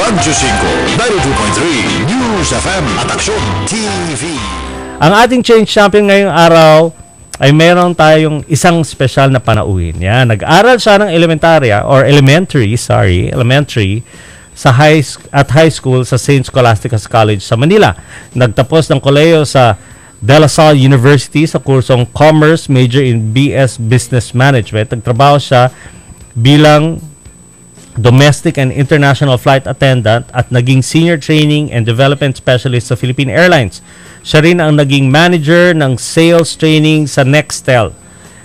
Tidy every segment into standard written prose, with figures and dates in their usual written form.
Radyo 5, 92.3 News FM at Aksyon TV. Ang ating change champion ngayong araw ay meron tayong isang special na panauhin. Yan, nag-aral siya ng elementary sa high school sa St. Scholastica's College sa Manila. Nagtapos ng kolehiyo sa De La Salle University sa kursong Commerce, major in BS Business Management. Nagtrabaho siya bilang domestic and international flight attendant at naging senior training and development specialist sa Philippine Airlines. Siya rin ang naging manager ng sales training sa Nextel.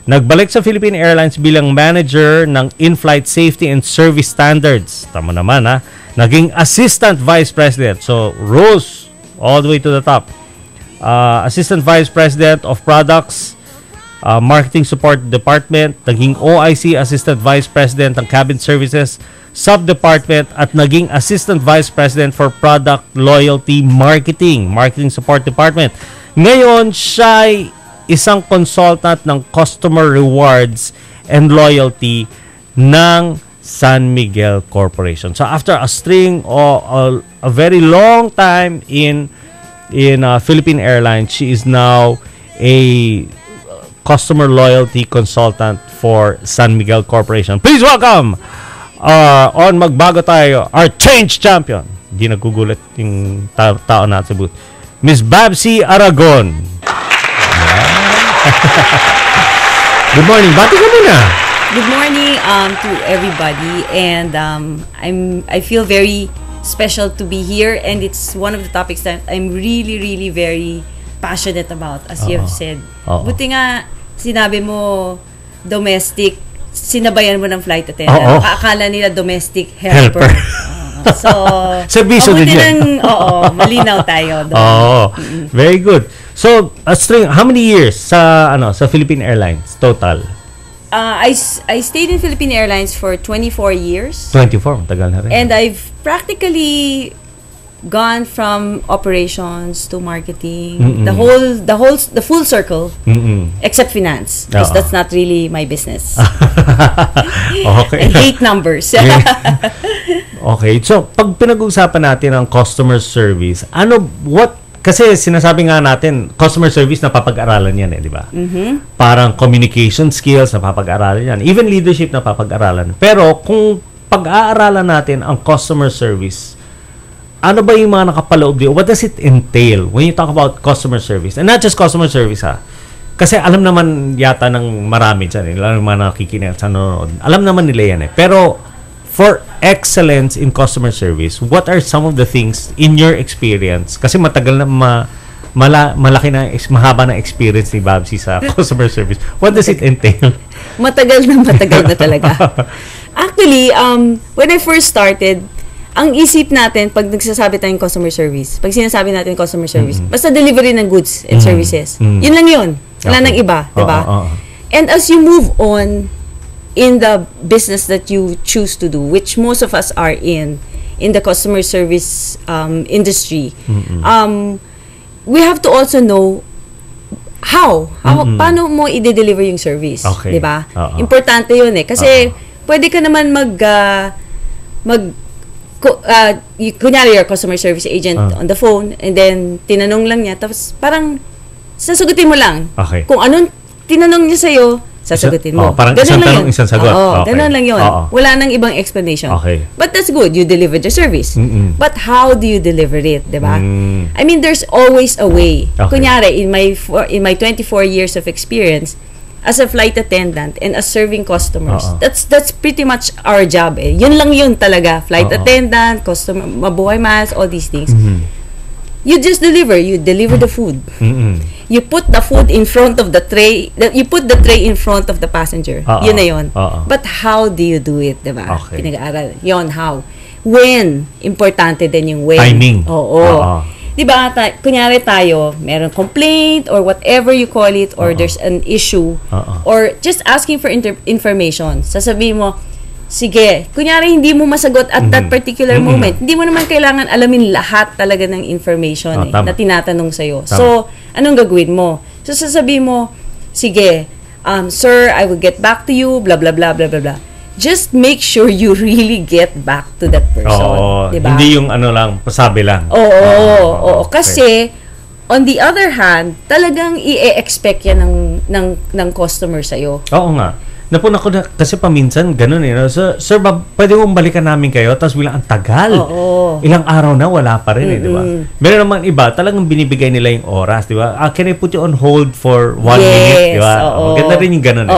Nagbalik sa Philippine Airlines bilang manager ng in-flight safety and service standards. Tama naman ha. Naging assistant vice president. So, rose all the way to the top. Assistant vice president of products, marketing support department, naging OIC assistant vice president ng cabin services sub-department at naging assistant vice president for product loyalty marketing support department. Ngayon, siya ay isang consultant ng customer rewards and loyalty ng San Miguel Corporation. So after a string or a very long time in Philippine Airlines, she is now a customer loyalty consultant for San Miguel Corporation. Please welcome on Magbago tayo, our change champion. Hindi nagugulat yung tao natin sa booth. Miss Babsie Aragon. Good morning. Bati ka muna. Good morning to everybody, and I feel very special to be here, and it's one of the topics that I'm really very passionate about, as you have said. Buti nga sinabi mo domestic, sinabayan mo ng flight attendant. Akala nila domestic helper. So, serviso din yan. Malinaw tayo doon. Very good. So, how many years sa Philippine Airlines total? I stayed in Philippine Airlines for 24 years. 24, tagal na rin. And I've practically gone from operations to marketing, the full circle, except finance, because that's not really my business. Okay. I hate numbers. Okay, so pag pinag-uusapan natin ang customer service, kasi sinasabi nga natin, customer service napapag-aralan yan di ba? Parang communication skills napapag-aralan yan. Even leadership napapag-aralan. Pero kung pag-aaralan natin ang customer service, ano ba yung mga nakapaloob dito? What does it entail when you talk about customer service? And not just customer service ha. Kasi alam naman yata ng marami dyan. Lalo yung mga nakikinig sa nanonood. Alam naman nila yan Pero for excellence in customer service, what are some of the things in your experience? Kasi matagal na mahaba na experience ni Babsie sa customer service. What does it entail? Matagal na talaga. Actually, when I first started, ang isip natin pag nagsasabi tayong customer service, pag sinasabi natin customer service, basta delivery ng goods and services. Yun lang yun. Wala nang iba, diba? And as you move on in the business that you choose to do, which most of us are in the customer service industry, we have to also know paano mo i-deliver yung service, diba? Importante yun kasi pwede ka naman kunyari your customer service agent on the phone, and then tinanong lang niya, tapos parang sasagutin mo lang. Kung anong tinanong niya sa'yo, sasagutin mo. Parang isang tanong, isang sagot. Ganun lang yun. Wala nang ibang explanation. But that's good. You delivered the service. But how do you deliver it, diba? I mean, there's always a way. Kunyari, in my 24 years of experience, as a flight attendant and as serving customers, that's pretty much our job Yun lang yun talaga. Flight attendant, customer, mabuhay mas, all these things. You just deliver. You deliver the food. You put the food in front of the tray. You put the tray in front of the passenger. Yun na yun. But how do you do it, diba? Pinag-aaral. Yun, how. When. Importante din yung when. Timing. Diba, kunyari tayo, meron complaint or whatever you call it, or there's an issue, or just asking for information. Sasabihin mo, sige, kunyari hindi mo masagot at that particular moment, hindi mo naman kailangan alamin lahat talaga ng information na tinatanong sa'yo. So, anong gagawin mo? So, sasabihin mo, sige, sir, I will get back to you, blah, blah, blah, blah, blah, blah. just make sure you really get back to that person. Diba? Hindi yung lang, pasabi lang. Oo. Kasi, on the other hand, talagang i-expect yan ng customer sa'yo. Oo nga. Napuna ko na, kasi paminsan, ganun No? So, sir, pwede mong balikan namin kayo, tapos bilang ang tagal. Ilang araw na, wala pa rin di ba? Meron naman iba, talagang binibigay nila yung oras, di ba? Can I put you on hold for 1 minute, di ba? Maganda rin yung ganun.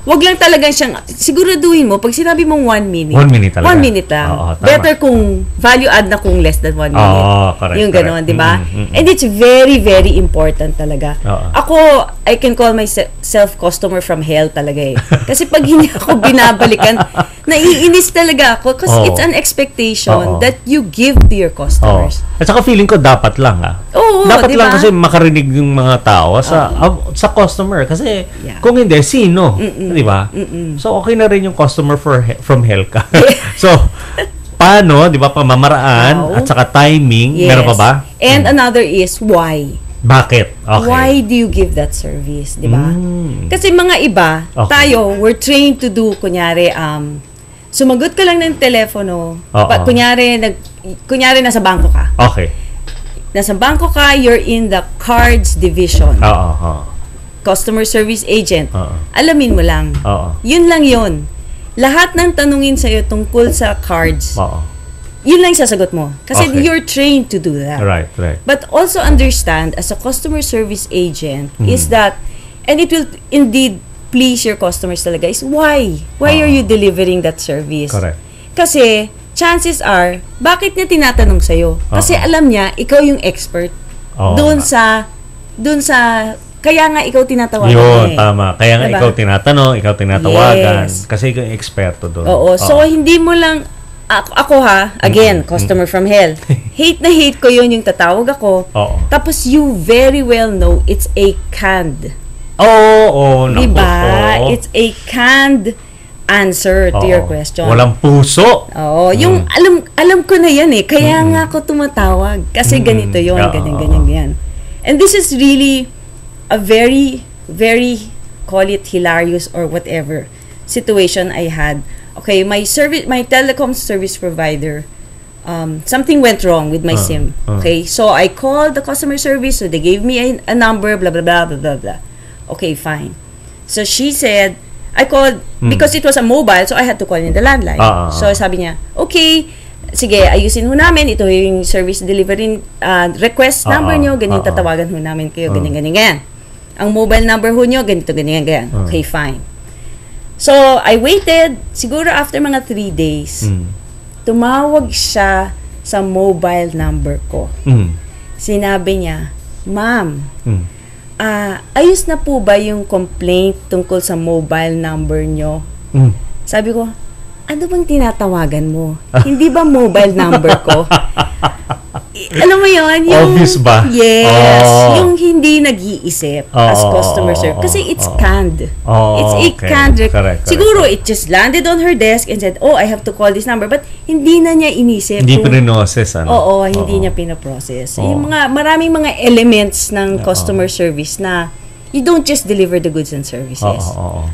Wag lang talagang siyang, siguraduhin mo, pag sinabi mong 1 minute. 1 minute talaga. 1 minute lang. Better kung value add na kung less than 1 minute. Correct. Yung ganun, di ba? And it's very, very important talaga. Ako, I can call myself customer from hell talaga Kasi pag hindi ako binabalikan, naiinis talaga ako kasi it's an expectation that you give to your customers. At saka feeling ko dapat lang dapat diba? lang kasi makarinig yung mga tao sa customer kasi kung hindi, sino? Di ba? So okay na rin yung customer from hell ka. So, paano, di ba, pamamaraan at saka timing, meron pa ba? And another is why. Bakit? Okay. Why do you give that service, di ba? Kasi mga iba, tayo, we're trained to do, kunyari, sumagot ka lang ng telepono, kunyari, nasa bangko ka. Okay. Nasa bangko ka, you're in the cards division. Customer service agent. Alamin mo lang. Yun lang yun. Lahat ng tanungin sa'yo tungkol sa cards, yun lang sasagot mo. Kasi you're trained to do that. Right. But also understand, as a customer service agent, is that, and it will indeed please your customers talaga, is why? Why are you delivering that service? Correct. Kasi, chances are, bakit niya tinatanong sa'yo? Kasi alam niya, ikaw yung expert. Doon sa, kaya nga ikaw tinatawagan. Yun, tama. Kaya nga ikaw tinatanong, ikaw tinatawagan. Kasi ikaw yung eksperto doon. So, hindi mo lang, ako again, customer from hell. Hate na hate ko yun yung tatawag ako. Tapos you very well know it's a canned. Diba? It's a canned answer to your question. Walang puso. Yung alam ko na yan Kaya nga ako tumatawag. Kasi ganito yun, ganyan. And this is really a very, very, call it hilarious or whatever situation I had. Okay, my telecom service provider, something went wrong with my SIM. Okay, so I called the customer service, so they gave me a number, blah, blah, blah, blah, blah, blah. Okay, fine. So she said, I called, because it was a mobile, so I had to call in the landline. So sabi niya, okay, sige, ayusin ho namin, ito yung service delivery request number nyo, ganyan tatawagan ho namin kayo, ganyan. Ang mobile number ho nyo, ganito, ganyan. Okay, fine. So, I waited, siguro after mga 3 days, tumawag siya sa mobile number ko. Sinabi niya, Ma'am, ayos na po ba yung complaint tungkol sa mobile number nyo? Sabi ko, ano bang tinatawagan mo? Hindi ba mobile number ko? Alam mo yun? Yung, obvious ba? Yes. Yung hindi nag-iisip as customer service. Kasi it's canned. It's a canned. Correct. Siguro, it just landed on her desk and said, I have to call this number. But hindi na niya inisip. Hindi pinprocess, hindi niya pinoprocess. Yung maraming mga elements ng customer service na you don't just deliver the goods and services.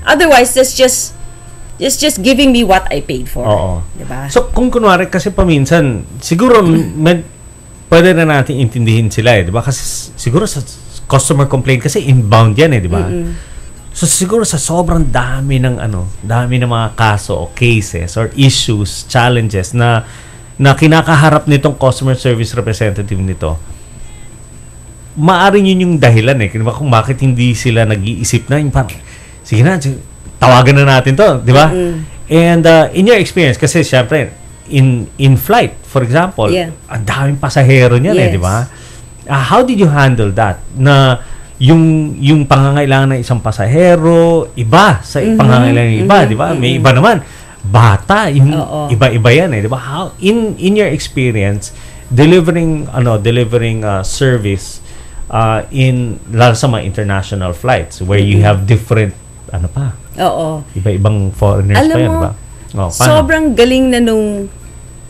Otherwise, that's just giving me what I paid for. Diba? So, kung kunwari, kasi paminsan, siguro, pwede na natin intindihin sila diba? Kasi siguro sa customer complaint, kasi inbound yan diba? So, siguro sa sobrang dami ng mga kaso o cases or issues, challenges na kinakaharap nitong customer service representative nito, maaring yun yung dahilan diba? Kung bakit hindi sila nag-iisip na yung parang, sige na, tawagan na natin to, di ba? And in your experience, kasi syempre, in flight, for example, ang daming pasahero niyan di ba? How did you handle that? Na yung pangangailangan ng isang pasahero, iba sa pangangailangan ng iba, di ba? May iba naman, bata, yung iba-iba yan di ba? How in your experience delivering service lalo sa mga international flights where you have different iba-ibang foreigners pa yan, diba? Sobrang galing na nung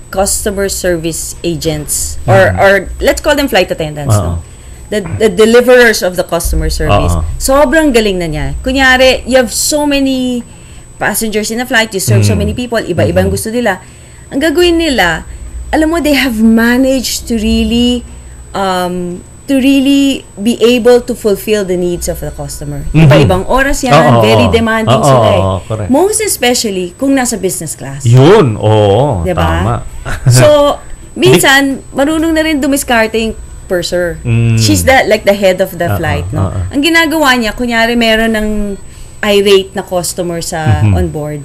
customer service agents or let's call them flight attendants, no? The deliverers of the customer service. Sobrang galing na niya. Kunyari, you have so many passengers in a flight, you serve so many people, iba-ibang gusto nila. Ang gagawin nila, alam mo, they have managed to really be able to fulfill the needs of the customer. Iba-ibang oras yan, very demanding sila eh. Most especially kung nasa business class. Yun, diba? Tama. So, minsan, marunong na rin dumiskarte yung purser. She's like the head of the flight. No? Ang ginagawa niya, kunyari meron ng irate na customer sa on board.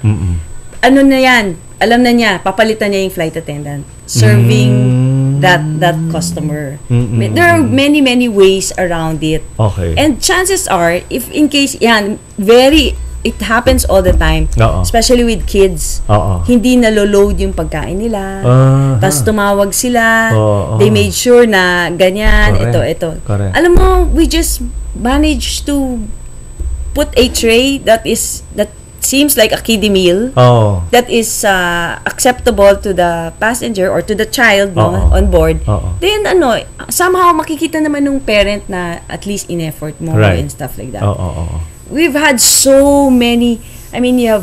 Ano na yan? Alam na niya, papalitan niya yung flight attendant. Serving that customer. There are many ways around it. Okay. And chances are, if in case, it happens all the time. Especially with kids. Hindi nalo-load yung pagkain nila. Tapos tumawag sila. They made sure na ganyan, ito. Alam mo, we just managed to put a tray that seems like a kiddie meal that is acceptable to the passenger or to the child on board. Then somehow makikita naman ng parent na at least in-effort mo and stuff like that. We've had so many, I mean, you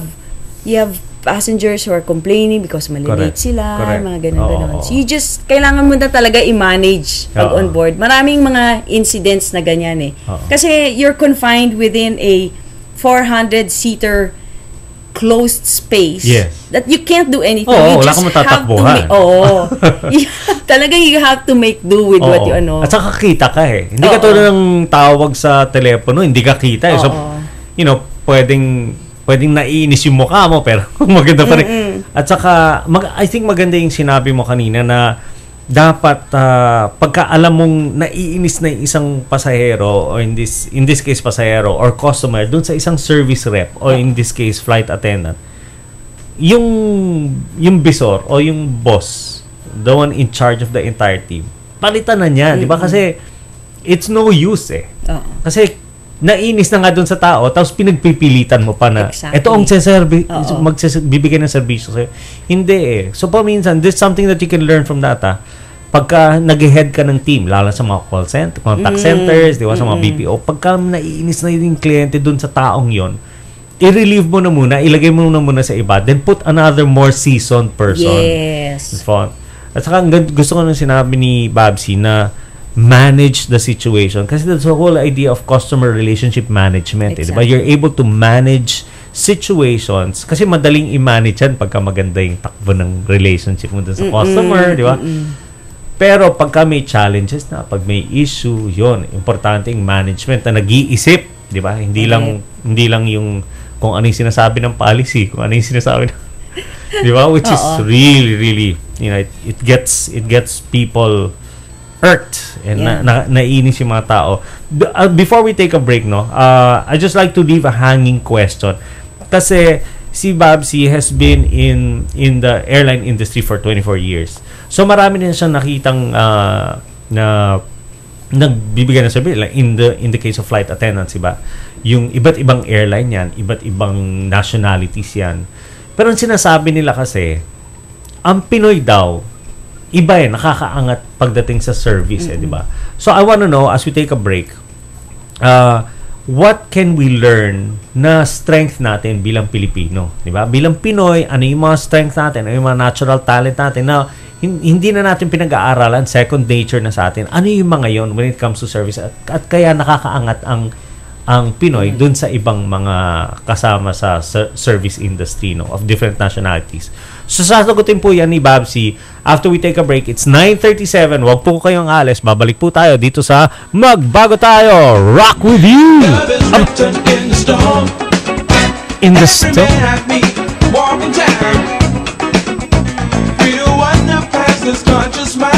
have passengers who are complaining because malilate sila, mga ganun. So you just, kailangan mo na talaga i-manage pag on board. Maraming mga incidents na ganyan eh. Kasi you're confined within a 400-seater closed space that you can't do anything. You just have to talagang you have to make do with what you ano. At saka kita ka eh. Hindi ka tulad ng tawag sa telepono, hindi ka kita eh. So, pwedeng naiinis yung mukha mo pero maganda pa rin. At saka, I think maganda yung sinabi mo kanina na dapat pagka alam mong naiinis na isang pasahero or in this case pasahero or customer dun sa isang service rep or in this case flight attendant, yung bisor o yung boss, the one in charge of the entire team, palitan na niya, di ba? Kasi it's no use eh. Kasi nainis na nga dun sa tao tapos pinagpipilitan mo pa na ito ang magbibigay ng serbisyo sa'yo. Hindi eh. So paminsan, there's something that you can learn from that pagka nag-head ka ng team, lalo sa mga call center, contact centers, di ba, sa mga BPO, pagka naiinis na yung kliyente dun sa taong yon, i-relieve mo na muna, ilagay mo na muna sa iba, then put another more seasoned person. Yes. At saka gusto ko nung sinabi ni Babsie na manage the situation. Kasi that's the whole idea of customer relationship management. Exactly. Diba? You're able to manage situations. Kasi madaling i-manage yan pagka maganda yung takbo ng relationship mo dun sa customer. Di ba? Pero pagka may challenges na, pag may issue, yon importante yung management na nag-iisip. Di ba? Hindi lang yung kung ano yung sinasabi ng policy, kung ano yung sinasabi ng di ba? Which is really, it gets people hurt and naiinis yung mga tao. Before we take a break, I just like to leave a hanging question. Kasi si Babsie has been in the airline industry for 24 years. So marami na siyang nakitang na nagbibigay ng service, like in the case of flight attendants, diba? Yung iba't ibang airline yan, iba't ibang nationalities yan. Pero ang sinasabi nila kasi, ang Pinoy daw, iba nakakaangat pagdating sa service, di ba? So I want to know, as we take a break, what can we learn na strength natin bilang Pilipino, di ba? Bilang Pinoy, ano yung mga strength natin, ano yung mga natural talent natin na hindi na natin pinag-aaralan, second nature na sa atin. Ano yung mga yon when it comes to service? At kaya nakakaangat ang Pinoy dun sa ibang mga kasama sa service industry of different nationalities. So sasagutin po yan ni Babsie after we take a break. It's 9:37. Huwag po kayong alis. Babalik po tayo dito sa Magbago Tayo. Rock with you! In the storm. Just my